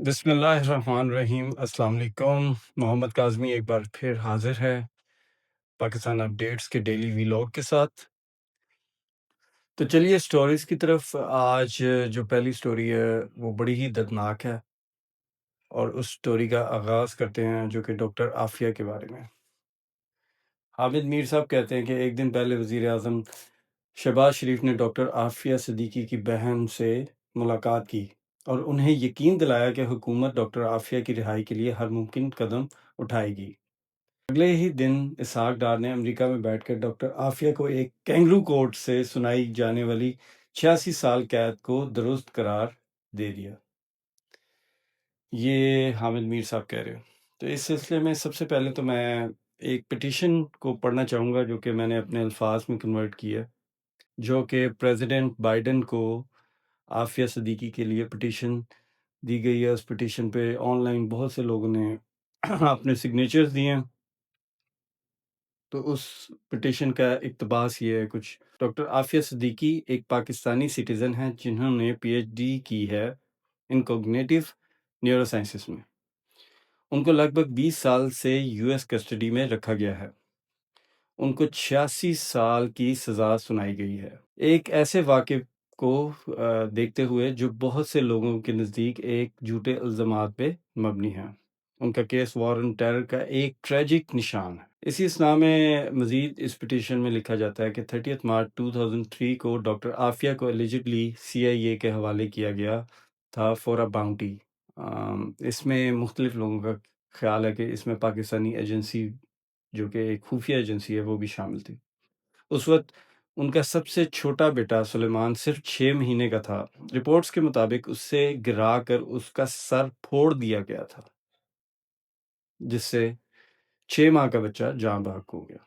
بسم اللہ الرحمن الرحیم۔ السلام علیکم۔ محمد کاظمی ایک بار پھر حاضر ہے پاکستان اپڈیٹس کے ڈیلی ویلاگ کے ساتھ۔ تو چلیے سٹوریز کی طرف۔ آج جو پہلی سٹوری ہے وہ بڑی ہی دردناک ہے، اور اس سٹوری کا آغاز کرتے ہیں جو کہ ڈاکٹر عافیہ کے بارے میں۔ حامد میر صاحب کہتے ہیں کہ ایک دن پہلے وزیر اعظم شہباز شریف نے ڈاکٹر عافیہ صدیقی کی بہن سے ملاقات کی اور انہیں یقین دلایا کہ حکومت ڈاکٹر عافیہ کی رہائی کے لیے ہر ممکن قدم اٹھائے گی۔ اگلے ہی دن اسحاق ڈار نے امریکہ میں بیٹھ کر ڈاکٹر عافیہ کو ایک کینگرو کورٹ سے سنائی جانے والی 86 سال قید کو درست قرار دے دیا۔ یہ حامد میر صاحب کہہ رہے ہیں۔ تو اس سلسلے میں سب سے پہلے تو میں ایک پٹیشن کو پڑھنا چاہوں گا جو کہ میں نے اپنے الفاظ میں کنورٹ کی ہے، جو کہ پریزیڈنٹ بائیڈن کو عافیہ صدیقی کے لیے پٹیشن دی گئی ہے۔ اس پٹیشن پہ آن لائن بہت سے لوگوں نے اپنے سگنیچرز دیے ہیں۔ تو اس پٹیشن کا اقتباس یہ ہے کچھ: ڈاکٹر عافیہ صدیقی ایک پاکستانی سٹیزن ہیں جنہوں نے پی ایچ ڈی کی ہے ان کوگنیٹو نیورو سائنسز میں۔ ان کو لگ بھگ 20 سال سے یو ایس کسٹڈی میں رکھا گیا ہے۔ ان کو 86 سال کی سزا سنائی گئی ہے، ایک ایسے واقعے کو دیکھتے ہوئے جو بہت سے لوگوں کے نزدیک ایک جھوٹے الزامات پہ مبنی ہے۔ ان کا کیس وار آن ٹیرر کا ایک ٹریجک نشان ہے۔ اسی اسنا میں مزید اس پٹیشن میں لکھا جاتا ہے کہ 30 مارچ 2003 کو ڈاکٹر عافیہ کو ایلیجڈلی سی آئی اے کے حوالے کیا گیا تھا فور اے باؤنٹی۔ اس میں مختلف لوگوں کا خیال ہے کہ اس میں پاکستانی ایجنسی جو کہ ایک خفیہ ایجنسی ہے وہ بھی شامل تھی۔ اس وقت ان کا سب سے چھوٹا بیٹا سلیمان صرف 6 مہینے کا تھا۔ رپورٹس کے مطابق اس سے گرا کر اس کا سر پھوڑ دیا گیا تھا، جس سے 6 ماہ کا بچہ جاں بحق ہو گیا،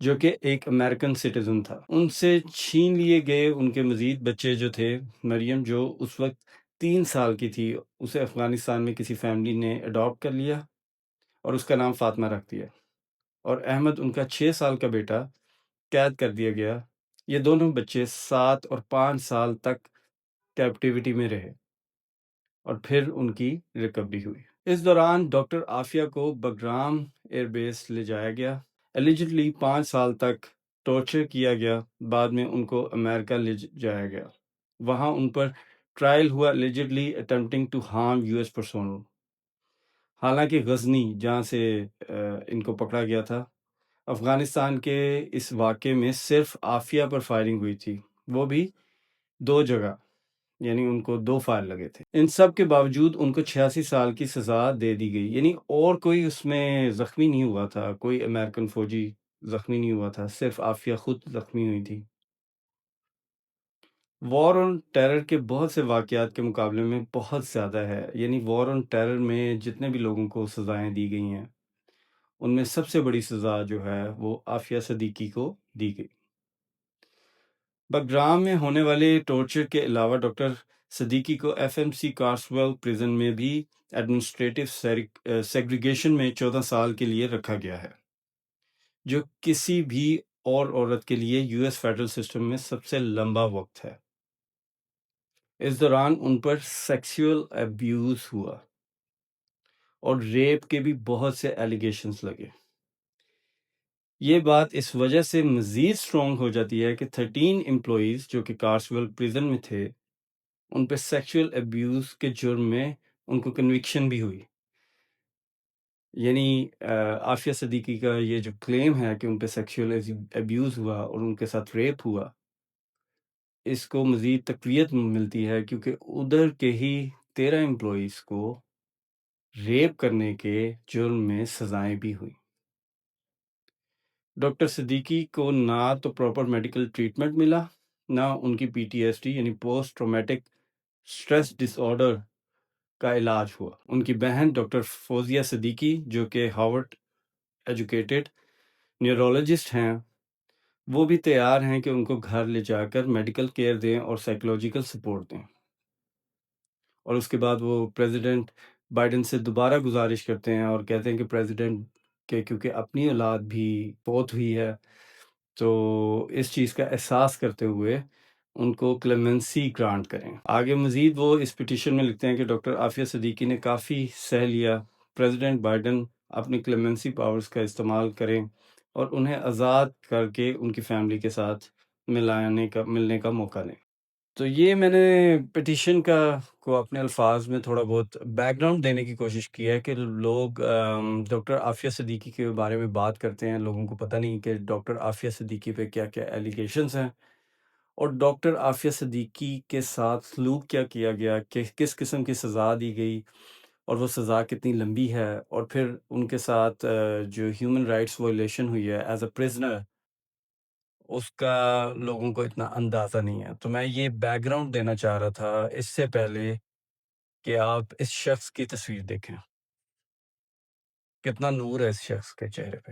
جو کہ ایک امریکن سٹیزن تھا۔ ان سے چھین لیے گئے ان کے مزید بچے جو تھے، مریم جو اس وقت 3 سال کی تھی، اسے افغانستان میں کسی فیملی نے اڈاپٹ کر لیا اور اس کا نام فاطمہ رکھ دیا، اور احمد ان کا 6 سال کا بیٹا قید کر دیا گیا۔ یہ دونوں بچے 7 اور 5 سال تک کیپٹیوٹی میں رہے اور پھر ان کی ریکوری ہوئی۔ اس دوران ڈاکٹر عافیہ کو بگرام ایئر بیس لے جایا گیا۔ ایلیجڈلی 5 سال تک ٹارچر کیا گیا۔ بعد میں ان کو امریکہ لے جایا گیا۔ وہاں ان پر ٹرائل ہوا allegedly attempting to harm U S personal. حالانکہ غزنی جہاں سے ان کو پکڑا گیا تھا، افغانستان کے اس واقعے میں صرف عافیہ پر فائرنگ ہوئی تھی، وہ بھی 2 جگہ، یعنی ان کو 2 فائر لگے تھے۔ ان سب کے باوجود ان کو 86 سال کی سزا دے دی گئی، یعنی اور کوئی اس میں زخمی نہیں ہوا تھا، کوئی امریکن فوجی زخمی نہیں ہوا تھا، صرف عافیہ خود زخمی ہوئی تھی۔ وار آن ٹیرر کے بہت سے واقعات کے مقابلے میں بہت زیادہ ہے، یعنی وار آن ٹیرر میں جتنے بھی لوگوں کو سزائیں دی گئی ہیں ان میں سب سے بڑی سزا جو ہے وہ عافیہ صدیقی کو دی گئی۔ بگرام میں ہونے والے ٹارچر کے علاوہ ڈاکٹر صدیقی کو ایف ایم سی کارسویل پریزن میں بھی ایڈمنسٹریٹو سیگریگیشن میں 14 سال کے لیے رکھا گیا ہے، جو کسی بھی اور عورت کے لیے یو ایس فیڈرل سسٹم میں سب سے لمبا وقت ہے۔ اس دوران ان پر سیکسول ایبیوز ہوا اور ریپ کے بھی بہت سے ایلیگیشنز لگے۔ یہ بات اس وجہ سے مزید سٹرونگ ہو جاتی ہے کہ 13 امپلائیز جو کہ کارسویل پریزن میں تھے، ان پہ سیکشول ایبیوز کے جرم میں ان کو کنوکشن بھی ہوئی۔ یعنی عافیہ صدیقی کا یہ جو کلیم ہے کہ ان پہ سیکشول ایبیوز ہوا اور ان کے ساتھ ریپ ہوا، اس کو مزید تقویت ملتی ہے کیونکہ ادھر کے ہی 13 امپلائیز کو ریپ کرنے کے جرم میں سزائیں بھی ہوئی۔ ڈاکٹر صدیقی کو نہ تو پراپر میڈیکل ٹریٹمنٹ ملا، نہ ان کی پی ٹی ایس ڈی یعنی پوسٹ ٹرامیٹک سٹریس ڈس آرڈر کا علاج ہوا۔ ان کی بہن ڈاکٹر فوزیہ صدیقی جو کہ ہارورڈ ایجوکیٹڈ نیورولوجسٹ ہیں، وہ بھی تیار ہیں کہ ان کو گھر لے جا کر میڈیکل کیئر دیں اور سائیکولوجیکل سپورٹ دیں، اور اس کے بعد وہ پریزیڈنٹ بائیڈن سے دوبارہ گزارش کرتے ہیں اور کہتے ہیں کہ پریزیڈنٹ کے کیونکہ اپنی اولاد بھی فوت ہوئی ہے، تو اس چیز کا احساس کرتے ہوئے ان کو کلیمنسی گرانٹ کریں۔ آگے مزید وہ اس پٹیشن میں لکھتے ہیں کہ ڈاکٹر عافیہ صدیقی نے کافی سہ لیا، پریزیڈنٹ بائیڈن اپنی کلیمنسی پاورز کا استعمال کریں اور انہیں آزاد کر کے ان کی فیملی کے ساتھ ملنے کا موقع دیں۔ تو یہ میں نے پٹیشن کو اپنے الفاظ میں تھوڑا بہت بیک گراؤنڈ دینے کی کوشش کی ہے کہ لوگ ڈاکٹر عافیہ صدیقی کے بارے میں بات کرتے ہیں، لوگوں کو پتہ نہیں کہ ڈاکٹر عافیہ صدیقی پہ کیا کیا ایلیگیشنز ہیں، اور ڈاکٹر عافیہ صدیقی کے ساتھ سلوک کیا کیا گیا، کہ کس قسم کی سزا دی گئی اور وہ سزا کتنی لمبی ہے، اور پھر ان کے ساتھ جو ہیومن رائٹس وائلیشن ہوئی ہے ایز اے پرزنر، اس کا لوگوں کو اتنا اندازہ نہیں ہے۔ تو میں یہ بیک گراؤنڈ دینا چاہ رہا تھا اس سے پہلے کہ آپ اس شخص کی تصویر دیکھیں، کتنا نور ہے اس شخص کے چہرے پہ۔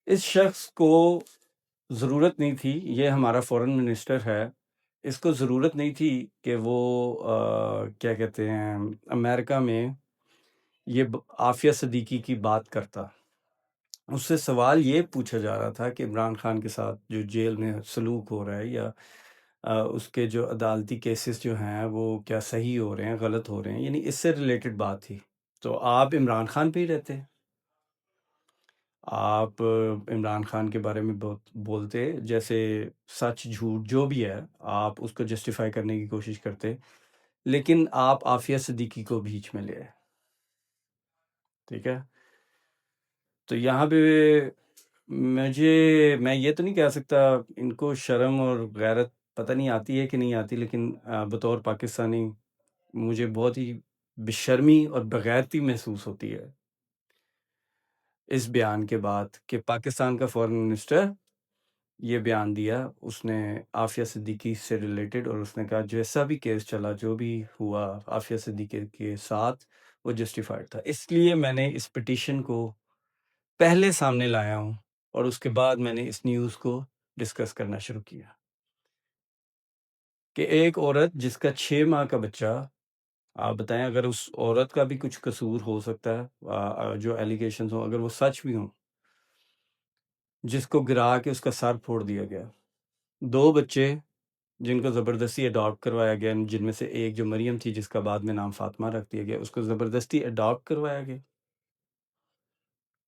اس شخص کو ضرورت نہیں تھی، یہ ہمارا فورن منسٹر ہے، اس کو ضرورت نہیں تھی کہ وہ کیا کہتے ہیں امریکہ میں یہ عافیہ صدیقی کی بات کرتا۔ اس سے سوال یہ پوچھا جا رہا تھا کہ عمران خان کے ساتھ جو جیل میں سلوک ہو رہا ہے، یا اس کے جو عدالتی کیسز جو ہیں وہ کیا صحیح ہو رہے ہیں، غلط ہو رہے ہیں، یعنی اس سے ریلیٹڈ بات تھی۔ تو آپ عمران خان پہ ہی رہتے، آپ عمران خان کے بارے میں بہت بولتے، جیسے سچ جھوٹ جو بھی ہے آپ اس کو جسٹیفائی کرنے کی کوشش کرتے، لیکن آپ عافیہ صدیقی کو بیچ میں لے آئے، ٹھیک ہے۔ تو یہاں پہ میں یہ تو نہیں کہہ سکتا ان کو شرم اور غیرت پتہ نہیں آتی ہے کہ نہیں آتی، لیکن بطور پاکستانی مجھے بہت ہی بشرمی اور بغیرتی محسوس ہوتی ہے اس بیان کے بعد کہ پاکستان کا فورن منسٹر یہ بیان دیا، اس نے عافیہ صدیقی سے ریلیٹڈ، اور اس نے کہا جیسا بھی کیس چلا، جو بھی ہوا عافیہ صدیقی کے ساتھ وہ جسٹیفائڈ تھا۔ اس لیے میں نے اس پٹیشن کو پہلے سامنے لایا ہوں، اور اس کے بعد میں نے اس نیوز کو ڈسکس کرنا شروع کیا کہ ایک عورت جس کا 6 ماہ کا بچہ، آپ بتائیں اگر اس عورت کا بھی کچھ قصور ہو سکتا ہے، جو ایلیگیشنز ہوں اگر وہ سچ بھی ہوں، جس کو گرا کے اس کا سر پھوڑ دیا گیا، 2 بچے جن کو زبردستی اڈاپٹ کروایا گیا، جن میں سے ایک جو مریم تھی جس کا بعد میں نام فاطمہ رکھ دیا گیا، اس کو زبردستی اڈاپٹ کروایا گیا،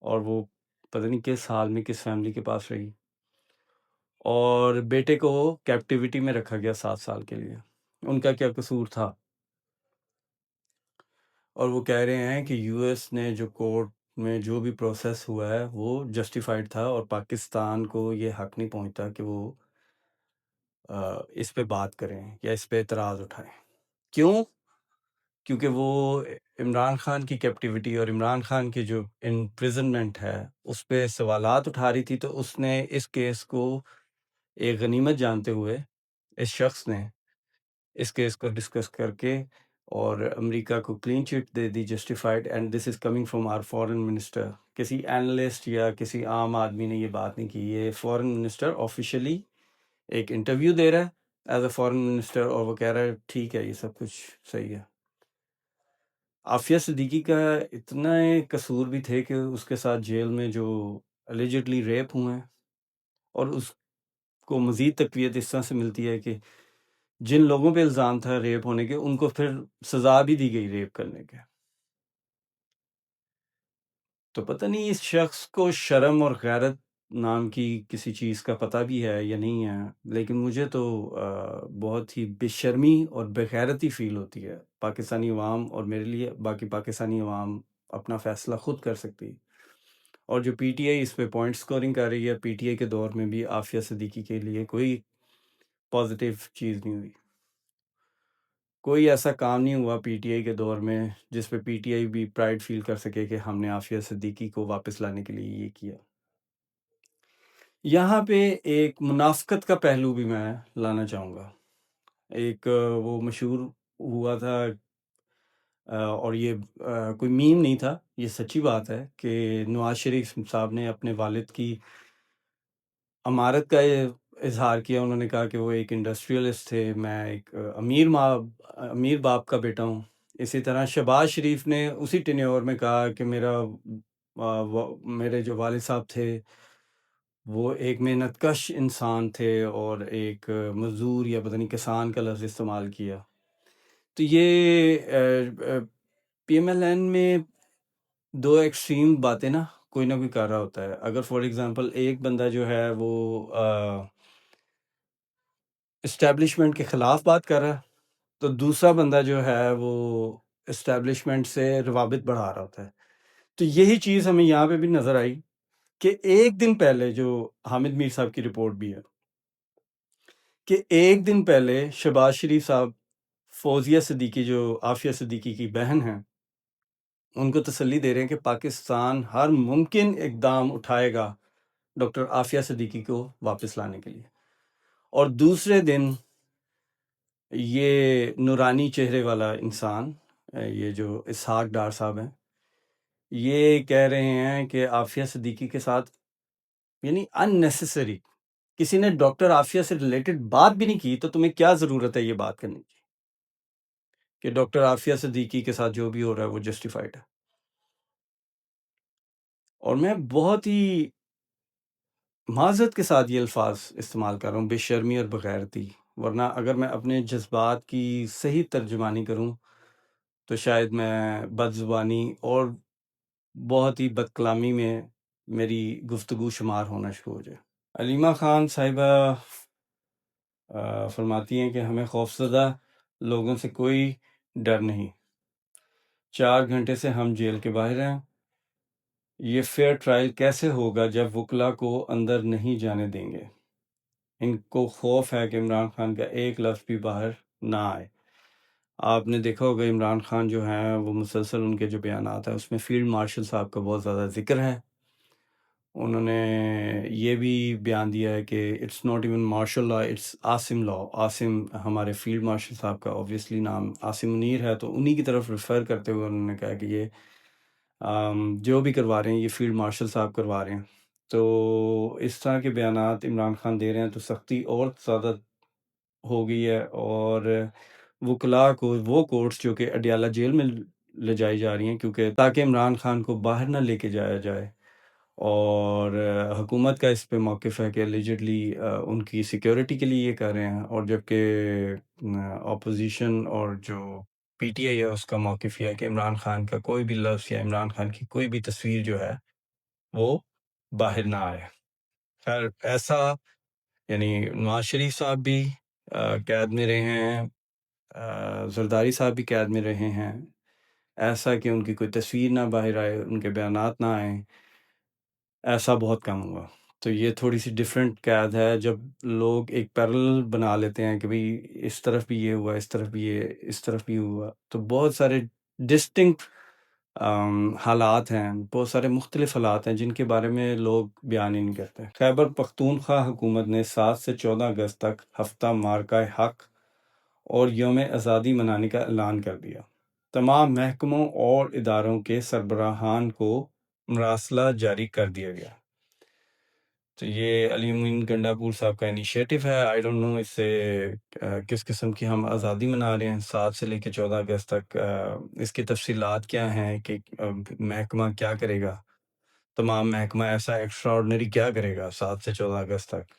اور وہ پتہ نہیں کس حال میں کس فیملی کے پاس رہی، اور بیٹے کو کیپٹیوٹی میں رکھا گیا 7 سال کے لیے۔ ان کا کیا قصور تھا؟ اور وہ کہہ رہے ہیں کہ یو ایس نے جو کورٹ میں جو بھی پروسیس ہوا ہے وہ جسٹیفائڈ تھا، اور پاکستان کو یہ حق نہیں پہنچتا کہ وہ اس پہ بات کریں یا اس پہ اعتراض اٹھائیں۔ کیوں؟ کیونکہ وہ عمران خان کی کیپٹیوٹی اور عمران خان کی جو امپریزنمنٹ ہے اس پہ سوالات اٹھا رہی تھی، تو اس نے اس کیس کو ایک غنیمت جانتے ہوئے اس شخص نے اس کیس کو ڈسکس کر کے اور امریکہ کو کلین چٹ دے دی، justified, and this is coming from our foreign minister. کسی اینالسٹ یا کسی عام آدمی نے یہ بات نہیں کی، یہ فورن منسٹر آفیشلی ایک انٹرویو دے رہا ہے ایز اے فورن منسٹر، اور وہ کہہ رہا ہے ٹھیک ہے یہ سب کچھ صحیح ہے۔ عافیہ صدیقی کا اتنا قصور بھی تھے کہ اس کے ساتھ جیل میں جو الیجڈلی ریپ ہوئے ہیں، اور اس کو مزید تقویت اس طرح سے ملتی ہے کہ جن لوگوں پہ الزام تھا ریپ ہونے کے، ان کو پھر سزا بھی دی گئی ریپ کرنے کے۔ تو پتہ نہیں اس شخص کو شرم اور غیرت نام کی کسی چیز کا پتہ بھی ہے یا نہیں ہے، لیکن مجھے تو بہت ہی بے شرمی اور بغیرتی فیل ہوتی ہے۔ پاکستانی عوام، اور میرے لیے باقی پاکستانی عوام اپنا فیصلہ خود کر سکتی، اور جو پی ٹی آئی اس پہ پوائنٹ سکورنگ کر رہی ہے، پی ٹی آئی کے دور میں بھی عافیہ صدیقی کے لیے کوئی پازیٹیو چیز نہیں ہوئی، کوئی ایسا کام نہیں ہوا پی ٹی آئی کے دور میں جس پہ پی ٹی آئی بھی پرائڈ فیل کر سکے کہ ہم نے عافیہ صدیقی کو واپس لانے کے لیے یہ کیا۔ یہاں پہ ایک منافقت کا پہلو بھی میں لانا چاہوں گا۔ ایک وہ مشہور ہوا تھا، اور یہ کوئی میم نہیں تھا، یہ سچی بات ہے کہ نواز شریف صاحب نے اپنے والد کی امارت کا اظہار کیا۔ انہوں نے کہا کہ وہ ایک انڈسٹریلسٹ تھے، میں ایک امیر باپ کا بیٹا ہوں۔ اسی طرح شہباز شریف نے اسی ٹینیور میں کہا کہ میرے جو والد صاحب تھے وہ ایک محنت کش انسان تھے اور ایک مزدور یا پتہ نہیں کسان کا لفظ استعمال کیا. تو یہ پی ایم ایل این میں دو ایکسٹریم باتیں نا کوئی کر رہا ہوتا ہے. اگر فار ایگزامپل ایک بندہ جو ہے وہ اسٹیبلشمنٹ کے خلاف بات کر رہا ہے تو دوسرا بندہ جو ہے وہ اسٹیبلشمنٹ سے روابط بڑھا رہا ہوتا ہے. تو یہی چیز ہمیں یہاں پہ بھی نظر آئی کہ ایک دن پہلے جو حامد میر صاحب کی رپورٹ بھی ہے کہ ایک دن پہلے شہباز شریف صاحب فوزیہ صدیقی جو عافیہ صدیقی کی بہن ہیں ان کو تسلی دے رہے ہیں کہ پاکستان ہر ممکن اقدام اٹھائے گا ڈاکٹر عافیہ صدیقی کو واپس لانے کے لیے. اور دوسرے دن یہ نورانی چہرے والا انسان یہ جو اسحاق ڈار صاحب ہیں یہ کہہ رہے ہیں کہ عافیہ صدیقی کے ساتھ یعنی ان نیسیسری کسی نے ڈاکٹر عافیہ سے ریلیٹڈ بات بھی نہیں کی تو تمہیں کیا ضرورت ہے یہ بات کرنے کی کہ ڈاکٹر عافیہ صدیقی کے ساتھ جو بھی ہو رہا ہے وہ جسٹیفائڈ ہے. اور میں بہت ہی معذرت کے ساتھ یہ الفاظ استعمال کر رہا ہوں، بے شرمی اور بغیرتی، ورنہ اگر میں اپنے جذبات کی صحیح ترجمانی کروں تو شاید میں بد زبانی اور بہت ہی بد کلامی میں میری گفتگو شمار ہونا شروع ہو جائے. علیمہ خان صاحبہ فرماتی ہیں کہ ہمیں خوفزدہ لوگوں سے کوئی ڈر نہیں، 4 گھنٹے سے ہم جیل کے باہر ہیں. یہ فیئر ٹرائل کیسے ہوگا جب وکلا کو اندر نہیں جانے دیں گے؟ ان کو خوف ہے کہ عمران خان کا ایک لفظ بھی باہر نہ آئے. آپ نے دیکھا ہوگا عمران خان جو ہیں وہ مسلسل ان کے جو بیانات ہیں اس میں فیلڈ مارشل صاحب کا بہت زیادہ ذکر ہے. انہوں نے یہ بھی بیان دیا ہے کہ it's not even martial law, it's Asim law. Asim ہمارے فیلڈ مارشل صاحب کا اوبویسلی نام عاصم منیر ہے، تو انہی کی طرف ریفر کرتے ہوئے انہوں نے کہا کہ یہ جو بھی کروا رہے ہیں یہ فیلڈ مارشل صاحب کروا رہے ہیں. تو اس طرح کے بیانات عمران خان دے رہے ہیں تو سختی اور زیادہ ہو گئی ہے. اور وکلاء کو وہ کورٹس جو کہ اڈیالہ جیل میں لے جائی جا رہی ہیں کیونکہ تاکہ عمران خان کو باہر نہ لے کے جایا جائے، اور حکومت کا اس پہ موقف ہے کہ الیجڈلی ان کی سیکیورٹی کے لیے یہ کر رہے ہیں، اور جبکہ اپوزیشن اور جو پی ٹی آئی ہے اس کا موقف یہ ہے کہ عمران خان کا کوئی بھی لفظ یا عمران خان کی کوئی بھی تصویر جو ہے وہ باہر نہ آئے. خیر ایسا یعنی نواز شریف صاحب بھی قید میں رہے ہیں، زرداری صاحب بھی قید میں رہے ہیں. ایسا کہ ان کی کوئی تصویر نہ باہر آئے، ان کے بیانات نہ آئیں، ایسا بہت کم ہوا. تو یہ تھوڑی سی ڈیفرنٹ قید ہے جب لوگ ایک پیرل بنا لیتے ہیں کہ بھئی اس طرف بھی یہ ہوا، اس طرف بھی یہ، اس طرف بھی ہوا. تو بہت سارے ڈسٹنکٹ حالات ہیں، بہت سارے مختلف حالات ہیں جن کے بارے میں لوگ بیان ہی نہیں کرتے. خیبر پختونخوا حکومت نے 7 سے 14 اگست تک ہفتہ مارکہ حق اور یوم آزادی منانے کا اعلان کر دیا. تمام محکموں اور اداروں کے سربراہان کو مراسلہ جاری کر دیا گیا. تو یہ علی امین گنڈا پور صاحب کا انیشیٹو ہے. آئی ڈونٹ نو اس سے کس قسم کی ہم آزادی منا رہے ہیں 7 سے لے کے 14 اگست تک. اس کی تفصیلات کیا ہیں کہ محکمہ کیا کرے گا، تمام محکمہ ایسا ایکسٹرا آرڈنری کیا کرے گا 7 سے 14 اگست تک،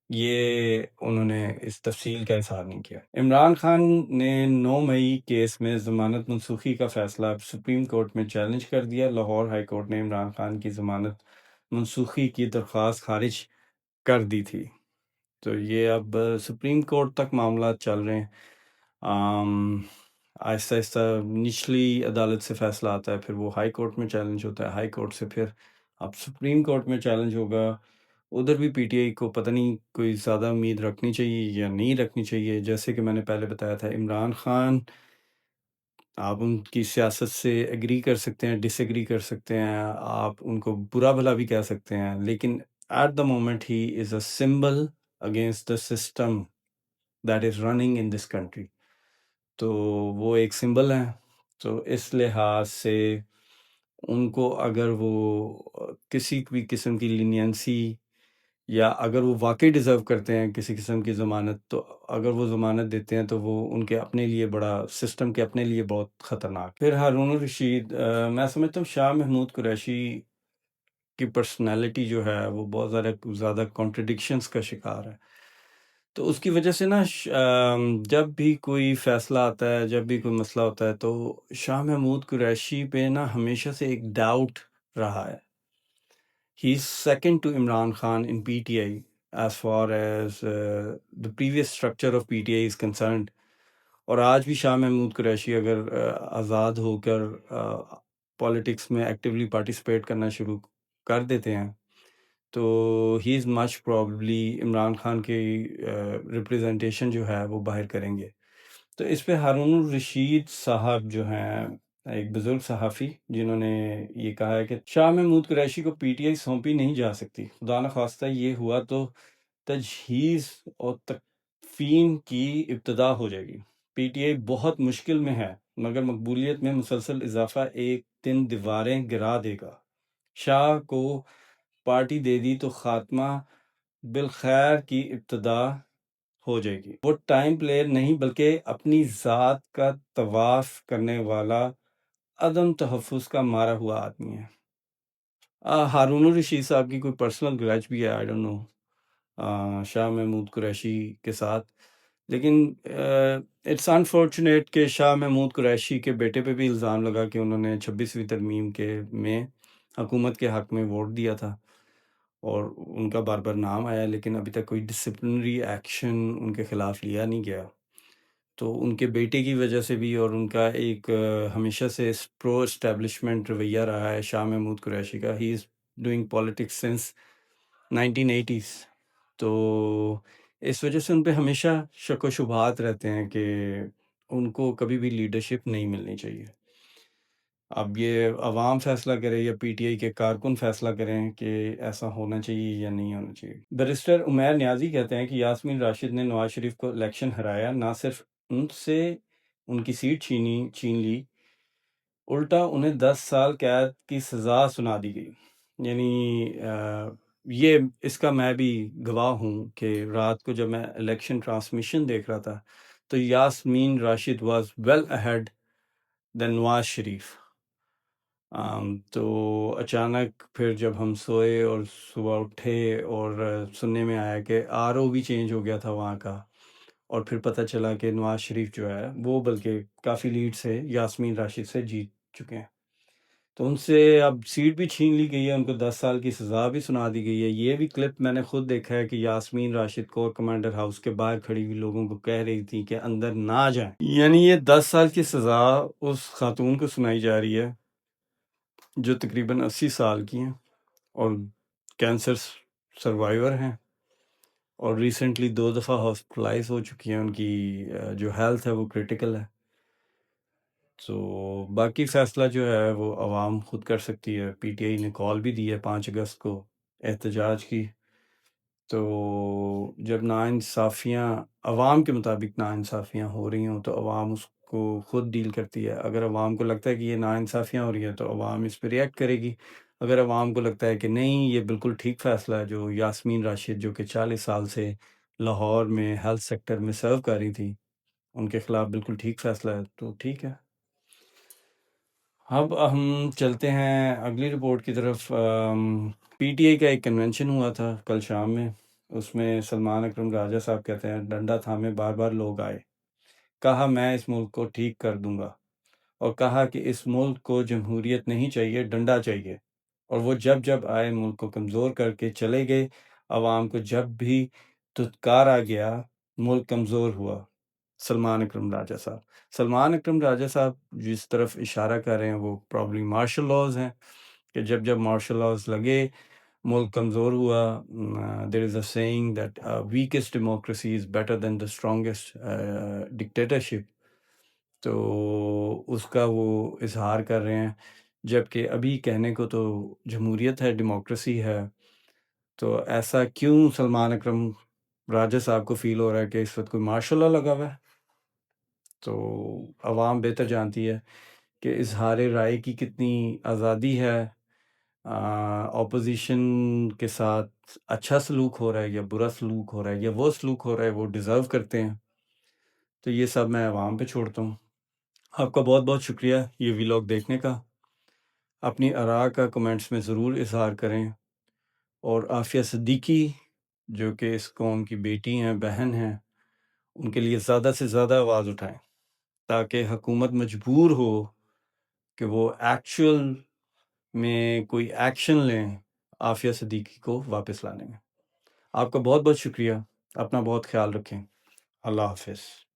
یہ انہوں نے اس تفصیل کا اظہار نہیں کیا. عمران خان نے 9 مئی کیس میں ضمانت منسوخی کا فیصلہ سپریم کورٹ میں چیلنج کر دیا. لاہور ہائی کورٹ نے عمران خان کی ضمانت منسوخی کی درخواست خارج کر دی تھی. تو یہ اب سپریم کورٹ تک معاملات چل رہے ہیں. آہستہ آہستہ نچلی عدالت سے فیصلہ آتا ہے، پھر وہ ہائی کورٹ میں چیلنج ہوتا ہے، ہائی کورٹ سے پھر اب سپریم کورٹ میں چیلنج ہوگا. ادھر بھی پی ٹی آئی کو پتہ نہیں کوئی زیادہ امید رکھنی چاہیے یا نہیں رکھنی چاہیے. جیسے کہ میں نے پہلے بتایا تھا، عمران خان آپ ان کی سیاست سے ایگری کر سکتے ہیں، ڈس ایگری کر سکتے ہیں، آپ ان کو برا بھلا بھی کہہ سکتے ہیں، لیکن at the moment he is a symbol against the system that is running in this country. تو وہ ایک سمبل ہیں. تو اس لحاظ سے ان کو اگر وہ کسی بھی قسم کی لینینسی یا اگر وہ واقعی ڈیزرو کرتے ہیں کسی قسم کی ضمانت، تو اگر وہ ضمانت دیتے ہیں تو وہ ان کے اپنے لیے بڑا، سسٹم کے اپنے لیے بہت خطرناک. پھر ہارون الرشید، میں سمجھتا ہوں شاہ محمود قریشی کی پرسنالٹی جو ہے وہ بہت زیادہ کانٹرڈکشنز کا شکار ہے. تو اس کی وجہ سے نا جب بھی کوئی فیصلہ آتا ہے، جب بھی کوئی مسئلہ ہوتا ہے، تو شاہ محمود قریشی پہ نا ہمیشہ سے ایک ڈاؤٹ رہا ہے. He is second to Imran Khan in P T I as far as the previous structure of PTI is concerned. اور آج بھی شاہ محمود قریشی اگر آزاد ہو کر پالیٹکس میں ایکٹیولی پارٹیسپیٹ کرنا شروع کر دیتے ہیں تو ہی از مچ پرابلی عمران خان کی ریپرزنٹیشن جو ہے وہ باہر کریں گے. تو اس پہ ہارون الرشید صاحب جو ہیں، ایک بزرگ صحافی، جنہوں نے یہ کہا ہے کہ شاہ محمود قریشی کو پی ٹی آئی سونپی نہیں جا سکتی. خدا نخواستہ یہ ہوا تو تجہیز اور تکفین کی ابتدا ہو جائے گی. پی ٹی آئی بہت مشکل میں ہے، مگر مقبولیت میں مسلسل اضافہ ایک دن دیواریں گرا دے گا. شاہ کو پارٹی دے دی تو خاتمہ بالخیر کی ابتدا ہو جائے گی. وہ ٹائم پلیئر نہیں بلکہ اپنی ذات کا طواف کرنے والا عدم تحفظ کا مارا ہوا آدمی ہے. ہارون الرشید صاحب کی کوئی پرسنل گرج بھی ہے، آئی ڈونٹ نو، شاہ محمود قریشی کے ساتھ. لیکن اٹس انفارچونیٹ کہ شاہ محمود قریشی کے بیٹے پہ بھی الزام لگا کہ انہوں نے 26ویں ترمیم میں حکومت کے حق میں ووٹ دیا تھا، اور ان کا بار بار نام آیا، لیکن ابھی تک کوئی ڈسپلنری ایکشن ان کے خلاف لیا نہیں گیا. تو ان کے بیٹے کی وجہ سے بھی، اور ان کا ایک ہمیشہ سے پرو اسٹیبلشمنٹ رویہ رہا ہے شاہ محمود قریشی کا. He is doing politics since 1980s. تو اس وجہ سے ان پہ ہمیشہ شک و شبہات رہتے ہیں کہ ان کو کبھی بھی لیڈرشپ نہیں ملنی چاہیے. اب یہ عوام فیصلہ کرے یا پی ٹی آئی کے کارکن فیصلہ کریں کہ ایسا ہونا چاہیے یا نہیں ہونا چاہیے. بیرسٹر عمیر نیازی کہتے ہیں کہ یاسمین راشد نے نواز شریف کو الیکشن ہرایا، نہ صرف ان سے ان کی سیٹ چھین لی، الٹا انہیں 10 سال قید کی سزا سنا دی گئی. یعنی یہ اس کا میں بھی گواہ ہوں کہ رات کو جب میں الیکشن ٹرانسمیشن دیکھ رہا تھا تو Yasmin Rashid was well ahead then Nawaz Sharif. تو اچانک پھر جب ہم سوئے اور صبح اٹھے اور سننے میں آیا کہ آر او بھی چینج ہو گیا تھا وہاں کا، اور پھر پتہ چلا کہ نواز شریف جو ہے وہ بلکہ کافی لیڈ سے یاسمین راشد سے جیت چکے ہیں، تو ان سے اب سیٹ بھی چھین لی گئی ہے، ان کو 10 سال کی سزا بھی سنا دی گئی ہے. یہ بھی کلپ میں نے خود دیکھا ہے کہ Yasmin Rashid corps commander house کے باہر کھڑی ہوئی لوگوں کو کہہ رہی تھی کہ اندر نہ جائیں. یعنی یہ 10 سال کی سزا اس خاتون کو سنائی جا رہی ہے جو تقریباً 80 سال کی ہیں اور کینسر سروائیور ہیں، اور ریسنٹلی 2 دفعہ ہاسپٹلائز ہو چکی ہیں. ان کی جو ہیلتھ ہے وہ کریٹیکل ہے. تو باقی فیصلہ جو ہے وہ عوام خود کر سکتی ہے. پی ٹی آئی نے کال بھی دی ہے 5 اگست کو احتجاج کی. تو جب ناانصافیاں عوام کے مطابق ناانصافیاں ہو رہی ہوں تو عوام اس کو خود ڈیل کرتی ہے. اگر عوام کو لگتا ہے کہ یہ ناانصافیاں ہو رہی ہیں تو عوام اس پہ ریئیکٹ کرے گی. اگر عوام کو لگتا ہے کہ نہیں یہ بالکل ٹھیک فیصلہ ہے، جو یاسمین راشد جو کہ 40 سال سے لاہور میں ہیلتھ سیکٹر میں سرو کر رہی تھی، ان کے خلاف بالکل ٹھیک فیصلہ ہے، تو ٹھیک ہے. اب ہم چلتے ہیں اگلی رپورٹ کی طرف. پی ٹی آئی کا ایک کنونشن ہوا تھا کل شام میں. اس میں سلمان اکرم راجہ صاحب کہتے ہیں ڈنڈا تھامے بار بار لوگ آئے، کہا میں اس ملک کو ٹھیک کر دوں گا، اور کہا کہ اس ملک کو جمہوریت نہیں چاہیے، ڈنڈا چاہیے. اور وہ جب جب آئے ملک کو کمزور کر کے چلے گئے. عوام کو جب بھی دھتکارا گیا ملک کمزور ہوا. سلمان اکرم راجہ صاحب. سلمان اکرم راجہ صاحب جس طرف اشارہ کر رہے ہیں وہ پرابلی مارشل لاز ہیں، کہ جب جب مارشل لاز لگے ملک کمزور ہوا. There is a saying that weakest democracy is better than the strongest dictatorship. تو اس کا وہ اظہار کر رہے ہیں، جبکہ ابھی کہنے کو تو جمہوریت ہے، ڈیموکریسی ہے. تو ایسا کیوں سلمان اکرم راجہ صاحب کو فیل ہو رہا ہے کہ اس وقت کوئی مارشل لا لگا ہوا ہے؟ تو عوام بہتر جانتی ہے کہ اظہار رائے کی کتنی آزادی ہے. اپوزیشن کے ساتھ اچھا سلوک ہو رہا ہے یا برا سلوک ہو رہا ہے یا وہ سلوک ہو رہا ہے وہ ڈیزرو کرتے ہیں. تو یہ سب میں عوام پہ چھوڑتا ہوں. آپ کا بہت بہت شکریہ یہ ویلاگ دیکھنے کا. اپنی آراء کا کمنٹس میں ضرور اظہار کریں. اور عافیہ صدیقی جو کہ اس قوم کی بیٹی ہیں، بہن ہیں، ان کے لیے زیادہ سے زیادہ آواز اٹھائیں تاکہ حکومت مجبور ہو کہ وہ ایکچوئل میں کوئی ایکشن لیں عافیہ صدیقی کو واپس لانے میں۔ آپ کا بہت بہت شکریہ، اپنا بہت خیال رکھیں، اللہ حافظ۔